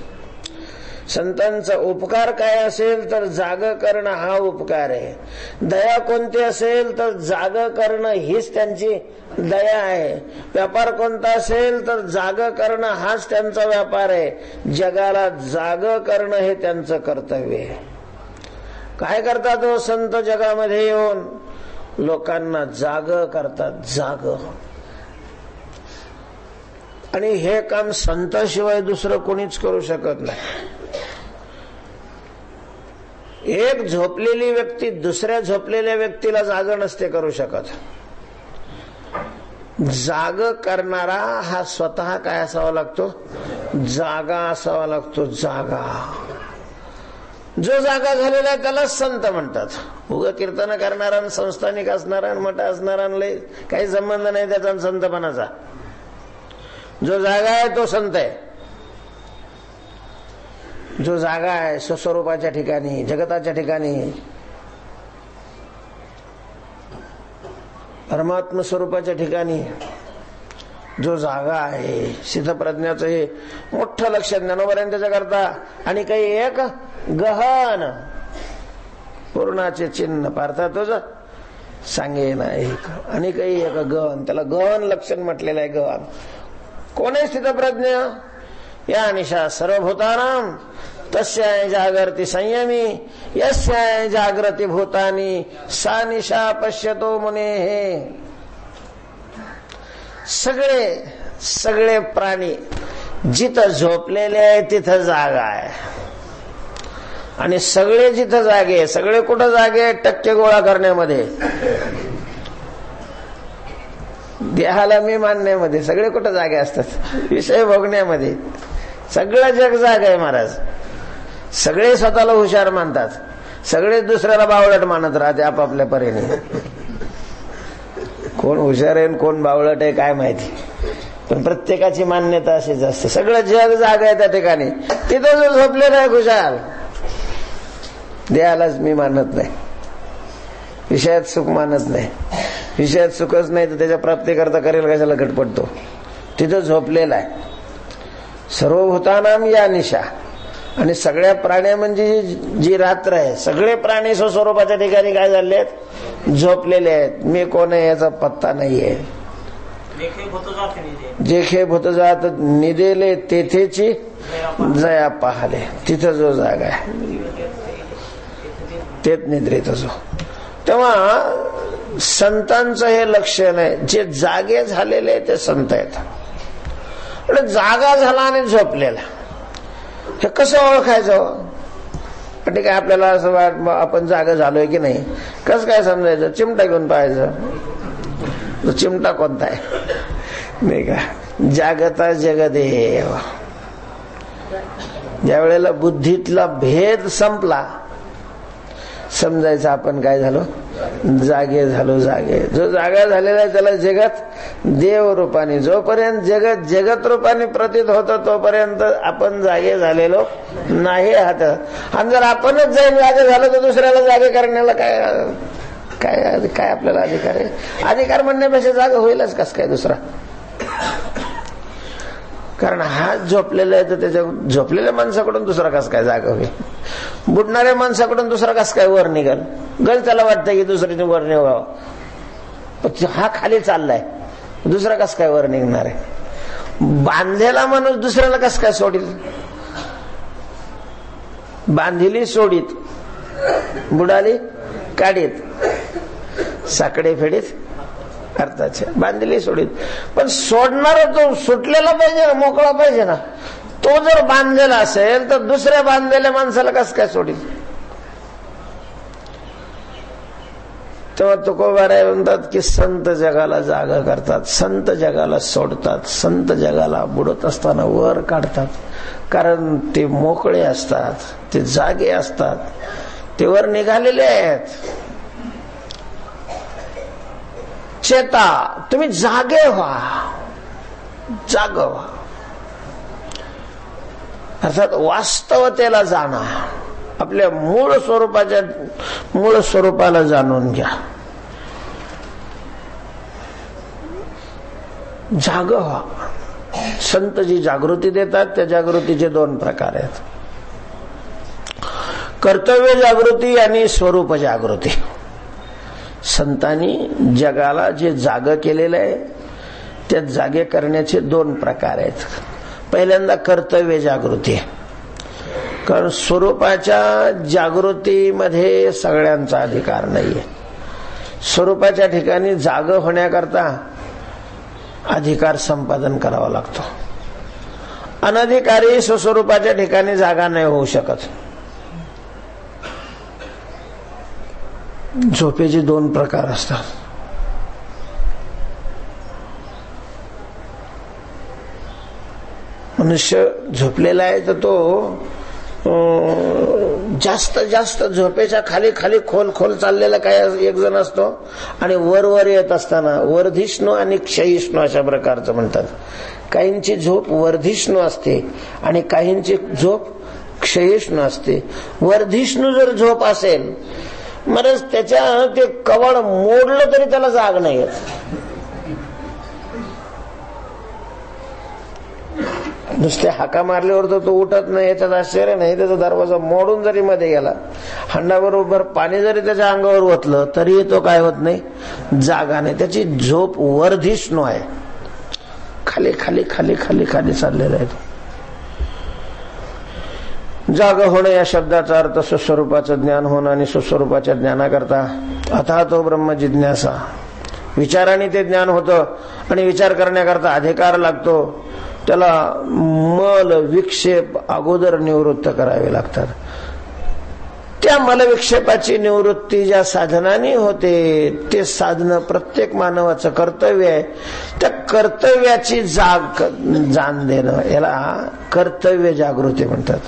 संतांचा उपकार काय असेल तर जाग करणं हा उपकार आहे. दया कोणती असेल तर जाग करणं हीच त्यांची दया आहे. व्यापार कोणता असेल तर जाग करणं हाच त्यांचा व्यापार आहे. जगाला जाग करणं हे त्यांचं कर्तव्य आहे. काय करतात हो संत जगामध्ये येऊन? लोकांना जाग करतात. जाग. आणि हे काम संताशिवाय दुसरं कोणीच करू शकत नाही. एक झोपलेली व्यक्ती दुसऱ्या झोपलेल्या व्यक्तीला जाग नसते करू शकत. जाग करणारा हा स्वतः काय असावा लागतो? जागा असावा लागतो. जागा. जो जागा झालेला आहे त्यालाच संत म्हणतात. उगा कीर्तन करणारा, संस्थानिक असणारा, मठ असणारा काही संबंध नाही त्याचा संतपणाचा. जो जागा आहे तो संत आहे. जो जागा आहे स्वस्वरूपाच्या ठिकाणी, जगताच्या ठिकाणी, परमात्म स्वरूपाच्या ठिकाणी जो जागा आहे, सिद्धप्रज्ञाचं हे मोठं लक्ष ज्ञानोबऱ्यांनी त्याच्या करता. आणि काही एक गहन पूर्णाचे चिन्ह पार्थातच सांगेन एक. आणि काही एक गहन, त्याला गहन लक्षण म्हटलेलं आहे. गहन कोण आहे स्थितप्रज्ञ? या निशा सर्वभूतानां तस्याय जागर्ति संयमी यस्याय जागृती भूतानी सा निशा पश्यतो मुनेः. सगळे सगळे प्राणी जिथं झोपलेले आहे तिथं जागा आहे. आणि सगळे जिथं जागे, सगळे कुठं जागे? टक्के गोळा करण्यामध्ये, देहाला मी मानण्यामध्ये. सगळे कुठं जागे असतात? विषय भोगण्यामध्ये. सगळं जग जाग आहे महाराज. सगळे स्वतःला हुशार मानतात. सगळे दुसऱ्याला बावळट मानत राहते आपापल्या परीने. कोण हुशार आहे कोण बावळट आहे काय माहिती, पण प्रत्येकाची मान्यता अशीच असते. सगळं जग जाग आहे त्या ठिकाणी. तिथं जो झोपलेला आहे खुशाल, देहालाच मी मानत नाही, विषयात सुख मानत नाही. विषयात सुखच नाही तर त्याच्या प्राप्तीकरता करेल कशाला घटपडतो? तिथं झोपलेला आहे. सर्वभूतानां या निशा. आणि सगळ्या प्राण्या म्हणजे जी रात्र आहे, सगळे प्राणी स्वस्वरूपाच्या ठिकाणी काय झाले आहेत? झोपलेले आहेत. मी कोण आहे याचा पत्ता नाहीये. जेखे भूत जात निदेले तेथेची जया पाहले. तिथं जो जागा आहे तेच निद्रित जो. तेव्हा संतांचं हे लक्षण आहे. जे जागे झालेले ते संत आहेत. जागा झाला आणि झोपलेला हे कसं ओळखायचं? ठीक आहे, आपल्याला असं वाट आपण जागा झालोय की नाही कसं काय समजायचं? चिमटा घेऊन पाहायचं. तो चिमटा कोणता आहे नाही का? जागता जगदेव. ज्या वेळेला बुद्धीतला भेद संपला समजायचं आपण काय झालो? जागे झालो. जागे. जो जागा झालेला आहे त्याला जगत देव रूपाने. जोपर्यंत जगत जगत रूपाने प्रतीत होतं तोपर्यंत आपण जागे झालेलो नाही आहात. आणि जर आपणच जागे झालो तर दुसऱ्याला जागे करण्याला काय काय काय आपल्याला अधिकार आहे? अधिकार म्हणण्यापेक्षा जागा होईलच कस काय दुसरा? कारण हा झोपलेला आहे तर त्याच्या झोपलेल्या माणसाकडून दुसरा कस काय जागा होईल? बुडणाऱ्या माणसाकडून दुसरा कस काय वर निघाल? गल त्याला वाटतं की दुसरीने वर निघावं. पण हा खाली चाललाय, दुसरा कस काय वर निघणार आहे? बांधलेला माणूस दुसऱ्याला कस काय सोडील? बांधिली सोडीत, बुडाली काढीत, साकडे फेडीत अर्थाचे. बांधिली सोडीत, पण सोडणारा तो सुटलेला पाहिजे ना, मोकळा पाहिजे ना. तो जर बांधलेला असेल तर दुसऱ्या बांधलेल्या माणसाला कस काय सोडील? तेव्हा तुकोबाराय म्हणतात की संत जगाला जागा करतात, संत जगाला सोडतात, संत जगाला बुडत असताना वर काढतात. कारण ते मोकळे असतात, ते जागे असतात, ते वर निघालेले आहेत. चेता, तुम्ही जागे व्हा, जाग व्हा. अर्थात वास्तवतेला जाणा, आपल्या मूळ स्वरूपाला जाणून घ्या. जाग व्हा. संत जी जागृती देतात त्या जागृतीचे दोन प्रकार आहेत, कर्तव्य जागृती आणि स्वरूप जागृती. संतांनी जगाला जे जाग केलेलं आहे त्या जागे करण्याचे दोन प्रकार आहेत. पहिल्यांदा कर्तव्य जागृती, कारण स्वरूपाच्या जागृतीमध्ये सगळ्यांचा अधिकार नाहीये. स्वरूपाच्या ठिकाणी जाग होण्याकरता अधिकार संपादन करावा लागतो. अनधिकारी स्वस्वरूपाच्या ठिकाणी जागा नाही होऊ शकत. झोपेचे दोन प्रकार असतात. मनुष्य झोपलेला आहे तर तो जास्त झोपेच्या खाली खोल चाललेला काय एक जण असतो, आणि वर येत असताना वर्धिष्णू आणि क्षयिष्णू अशा प्रकारचं म्हणतात. काहींची झोप वर्धिष्णू असते आणि काहींची झोप क्षयिष्णू असते. वर्धिष्णू जर झोप असेल मरच त्याच्या ते कवळ मोडलं तरी त्याला जाग नाही येत. नुसते हाका मारल्यावर तर तो उठत नाही, याच्यात आश्चर्य नाही. त्याचा दरवाजा मोडून जरी मध्ये गेला, हंडाबरोबर पाणी जरी त्याच्या अंगावर ओतलं तरी तो काय होत नाही, जागा नाही. त्याची झोप वर्धिष्णू आहे, खाली चाललेला आहे. जाग होणं या शब्दाचा अर्थ स्वस्वरूपाचं ज्ञान होणं, आणि स्वस्वरूपाच्या ज्ञानाकरता अथाह तो ब्रह्म जिज्ञासा. विचाराने ते ज्ञान होतं आणि विचार करण्याकरता अधिकार लागतो. त्याला मल विक्षेप अगोदर निवृत्त करावे लागतात. त्या मलविक्षेपाची निवृत्ती ज्या साधनाने होते ते साधन प्रत्येक मानवाचं कर्तव्य आहे. त्या कर्तव्याची जाण देणं याला कर्तव्य जागृती म्हणतात.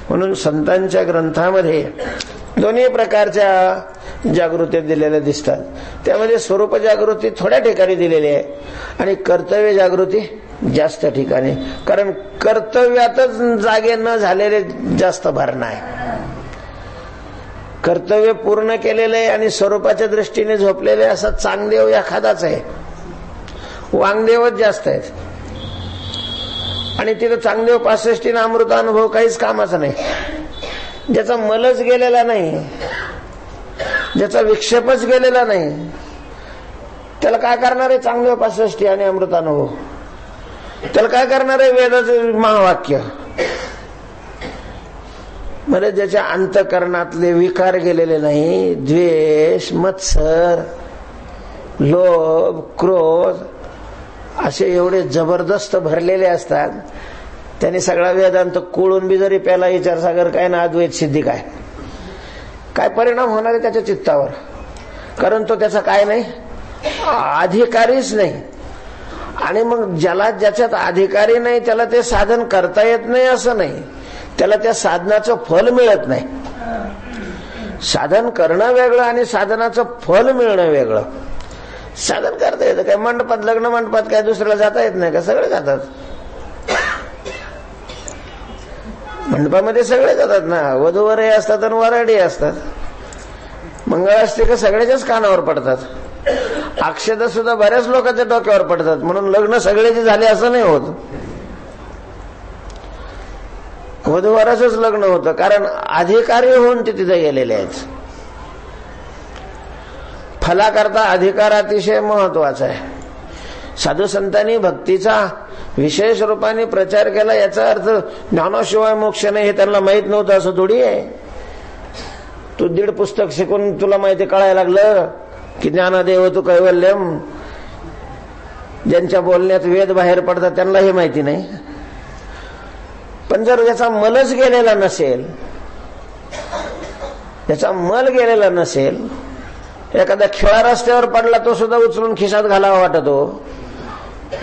म्हणून संतांच्या ग्रंथामध्ये दोन्ही प्रकारच्या जागृती दिलेल्या दिसतात. त्यामध्ये स्वरूप जागृती थोड्या ठिकाणी दिलेली आहे आणि कर्तव्य जागृती जास्त ठिकाणी. कारण कर्तव्यातच जागे न झालेले जास्त भरणा आहे. कर्तव्य पूर्ण केलेले आहे आणि स्वरूपाच्या दृष्टीने झोपलेले असा चांगदेव एखादाच आहे. वांगदेवच जास्त आहेत आणि तिथं चांगदेव 65 अमृतानुभव काहीच कामाचा नाही. ज्याचा मलच गेलेला नाही, ज्याचा विक्षेपच गेलेला नाही, त्याला काय करणार आहे चांगदेव 65 आणि अमृतानुभव? त्याला काय करणार आहे वेदाचं महावाक्य? म्हणजे ज्याच्या अंतःकरणातले विकार गेलेले नाही, द्वेष, मत्सर, लोभ, क्रोध असे एवढे जबरदस्त भरलेले असतात, त्याने सगळा वेदांत कोळून बी जरी प्याला विचारसागर काय ना अद्वैत सिद्धी काय परिणाम होणार आहे त्याच्या चित्तावर? कारण तो त्याचा काय नाही, अधिकारीच नाही. आणि मग ज्याला ज्याच्यात अधिकारी नाही त्याला ते साधन करता येत नाही असं नाही, त्याला त्या साधनाचं फल मिळत नाही. साधन करणं वेगळं आणि साधनाचं फल मिळणं वेगळं. साधन करता येतं काय? मंडपात, लग्न मंडपात काय दुसऱ्याला जाता येत नाही का? सगळे जातात. मंडपामध्ये सगळे जातात ना, वधूवरही असतात आणि वराडी असतात. मंगळाष्टक सगळ्याच्याच कानावर पडतात. अक्षता सुद्धा बऱ्याच लोकांच्या डोक्यावर पडतात. म्हणून लग्न सगळ्याचे झाले असं नाही होत. वधूवराचंच लग्न होतं, कारण अधिकारी होऊन ते तिथे गेलेले आहेत. फलाकरता अधिकार अतिशय महत्वाचा आहे. साधू संतांनी भक्तीचा विशेष रूपाने प्रचार केला, याचा अर्थ ज्ञानाशिवाय मोक्ष नाही हे त्यांना माहित नव्हतं असं थोडी आहे. तू 1.5 पुस्तक शिकून तुला माहिती कळायला लागलं की ज्ञानादेव तू कैवल्यम. ज्यांच्या बोलण्यात वेद बाहेर पडतात त्यांना हे माहिती नाही. पण जर याचा मलच गेलेला नसेल, याचा मल गेलेला नसेल, एखादा खिळा रस्त्यावर पडला तो सुद्धा उचलून खिशात घालावा वाटतो,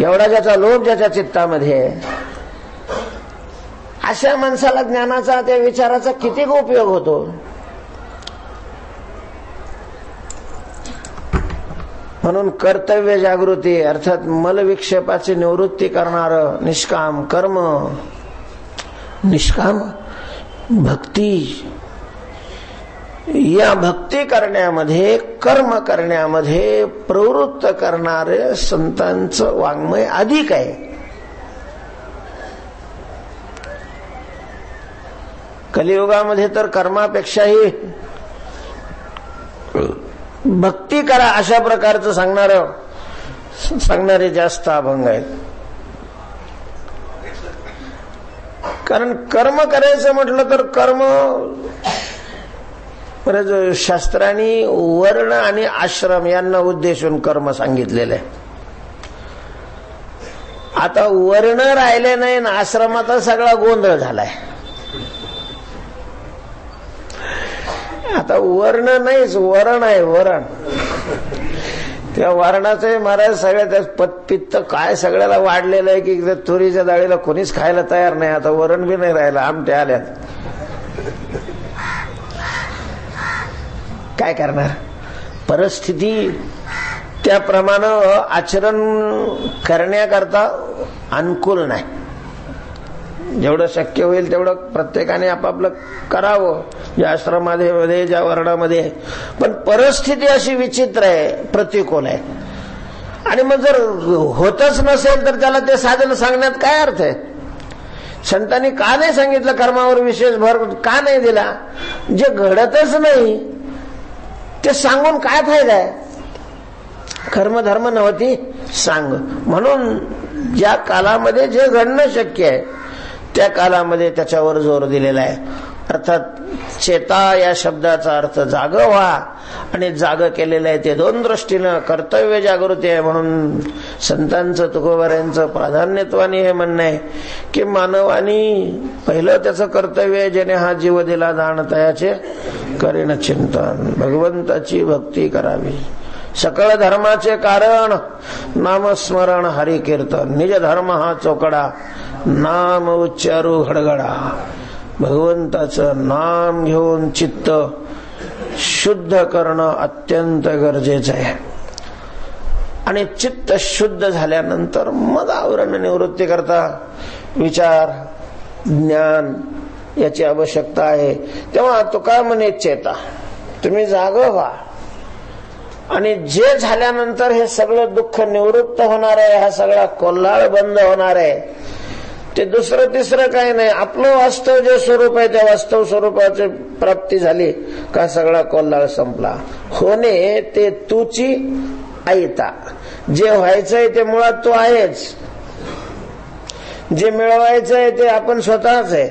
एवढा ज्याचा लोभ ज्याच्या चित्तामध्ये, अशा माणसाला ज्ञानाचा त्या विचाराचा किती उपयोग होतो. म्हणून कर्तव्य जागृती अर्थात मलविक्षेपाची निवृत्ती करणार निष्काम कर्म, निष्काम भक्ती, या भक्ती करण्यामध्ये कर्म करण्यामध्ये प्रवृत्त करणारे संतांचं वाङ्मय अधिक आहे. कलियुगामध्ये तर कर्मापेक्षाही भक्ती करा अशा प्रकारचं सांगणारे जास्त अभंग आहेत. कारण कर्म करायचं म्हटलं तर कर्म शास्त्रांनी वर्ण आणि आश्रम यांना उद्देशून कर्म सांगितलेलं आहे. आता वर्ण राहिले नाही ना आश्रमाचा सगळा गोंधळ झालाय. आता वर्ण नाहीच, वरण आहे, वरण. त्या वर्णाचे महाराज सगळ्या पित्त काय सगळ्याला वाढलेलं आहे की तुरीच्या डाळीला कोणीच खायला तयार नाही. आता वरण बी नाही राहिलं, आमटे आल्यात. काय करणार? परिस्थिती त्याप्रमाणे आचरण करण्याकरता अनुकूल नाही. जेवढं शक्य होईल तेवढं प्रत्येकाने आपापलं करावं, ज्या आश्रमामध्ये ज्या वर्णामध्ये. पण परिस्थिती अशी विचित्र आहे, प्रतिकूल आहे. आणि मग जर होतच नसेल तर त्याला ते साधन सांगण्यात काय अर्थ आहे? संतांनी का नाही सांगितलं कर्मावर विशेष भर का नाही दिला? जे घडतच नाही ते सांगून काय फायदा आहे? कर्मधर्म नव्हती सांग. म्हणून ज्या कालामध्ये जे घडणं शक्य आहे त्या कालामध्ये त्याच्यावर जोर दिलेला आहे. अर्थात चेता या शब्दाचा अर्थ जाग व्हा, आणि जाग केलेलं आहे ते 2 दृष्टीनं कर्तव्य जागृती आहे. म्हणून संतांचं तुकोबारायांचं प्राधान्यत्वाने हे म्हणणं आहे की मानवानी पहिलं त्याचं कर्तव्य आहे, ज्याने हा जीव दिला दान तयाचे करीन चिंतन, भगवंताची भक्ती करावी. सकळ धर्माचे कारण नामस्मरण हरी कीर्तन, निज धर्म हा चोकडा नाम उच्चारू घडघडा. भगवंताचं नाम घेऊन चित्त शुद्ध करणं अत्यंत गरजेचं आहे. आणि चित्त शुद्ध झाल्यानंतर मग आवरण निवृत्ती करता विचार ज्ञान याची आवश्यकता आहे. तेव्हा तुका म्हणे चेता, तुम्ही जाग व्हा. आणि जे झाल्यानंतर हे सगळं दुःख निवृत्त होणार आहे, हा सगळा कोल्हाळ बंद होणार आहे. ते दुसरं तिसरं काही नाही, आपलं वास्तव जे स्वरूप आहे त्या वास्तव स्वरूपाची प्राप्ती झाली का सगळा कोल्हाळ संपला. होणे ते तूची ऐता, जे व्हायचंय ते मुळात तू आहेच, जे मिळवायचंय ते आपण स्वतःच आहे.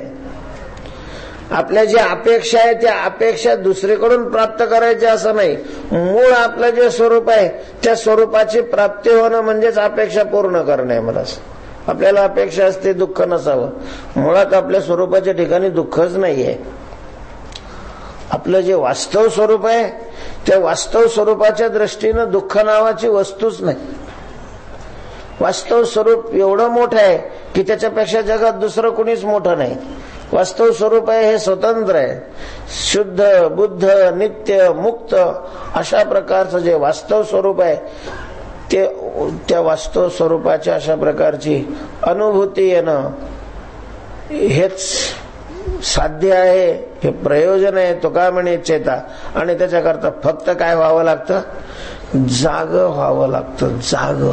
आपल्या जी अपेक्षा आहे त्या अपेक्षा दुसरीकडून प्राप्त करायची असं नाही. मूळ आपलं जे स्वरूप आहे त्या स्वरूपाची प्राप्ती होणं म्हणजेच अपेक्षा पूर्ण करणे. मला आपल्याला अपेक्षा असते दुःख नसावं, मुळात आपल्या स्वरूपाच्या ठिकाणी दुःखच नाहीये. आपलं जे वास्तव स्वरूप आहे त्या वास्तव स्वरूपाच्या दृष्टीनं दुःख नावाची वस्तूच नाही. वास्तव स्वरूप एवढं मोठं आहे की त्याच्यापेक्षा जगात दुसरं कुणीच मोठं नाही. वास्तव स्वरूप आहे हे स्वतंत्र आहे, शुद्ध बुद्ध नित्य मुक्त अशा प्रकारचं जे वास्तव स्वरूप आहे ते त्या वास्तव स्वरूपाच्या अशा प्रकारची अनुभूती येणं हेच साध्य आहे, हे प्रयोजन आहे. तो का म्हणे चेता. आणि त्याच्याकरता फक्त काय व्हावं लागतं? जाग व्हावं लागतं. जाग.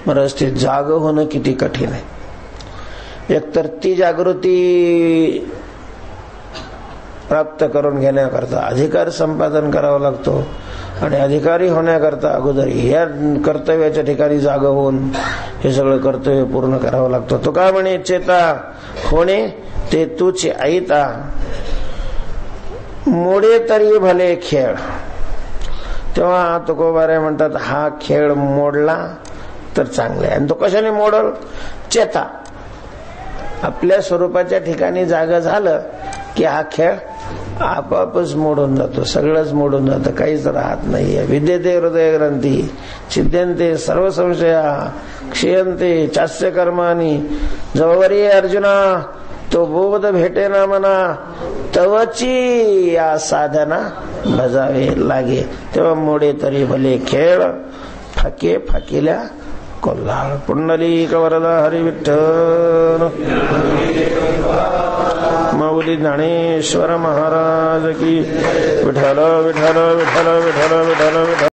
बरंच ते जाग होणं किती कठीण आहे. एकतर ती जागृती प्राप्त करून घेण्याकरता अधिकार संपादन करावा लागतो, आणि अधिकारी होण्याकरता अगोदर या कर्तव्याच्या ठिकाणी जागा होऊन हे सगळं कर्तव्य पूर्ण करावं लागतं. तो का म्हणे चेता होणे ते तूच ऐता, मोडे तरी भले खेळ. तेव्हा तुकोबारे म्हणतात हा खेळ मोडला तर चांगला आहे. आणि तो कशाने मोडल? चेता. आपल्या स्वरूपाच्या ठिकाणी जागा झालं की हा खेळ आपापच मोडून जातो, सगळंच मोडून जातं, काहीच राहत नाहीये. विद्यते हृदय ग्रंथी छिद्यन्ते सर्व संशया क्षयन्ते चास्य कर्मानी जवळवरी अर्जुना तो बोध भेटे ना मना तवची या साधना भजावे लागे. तेव्हा मोडे तरी भले खेळ फाके फाकेल्या कोल्हाळ. पुंडलिक वरदा हरी विठ्ठल माऊली ज्ञानेश्वर महाराज की. विठ्ठल विठ्ठल विठ्ठल विठ्ठल विठ्ठल विठ्ठल.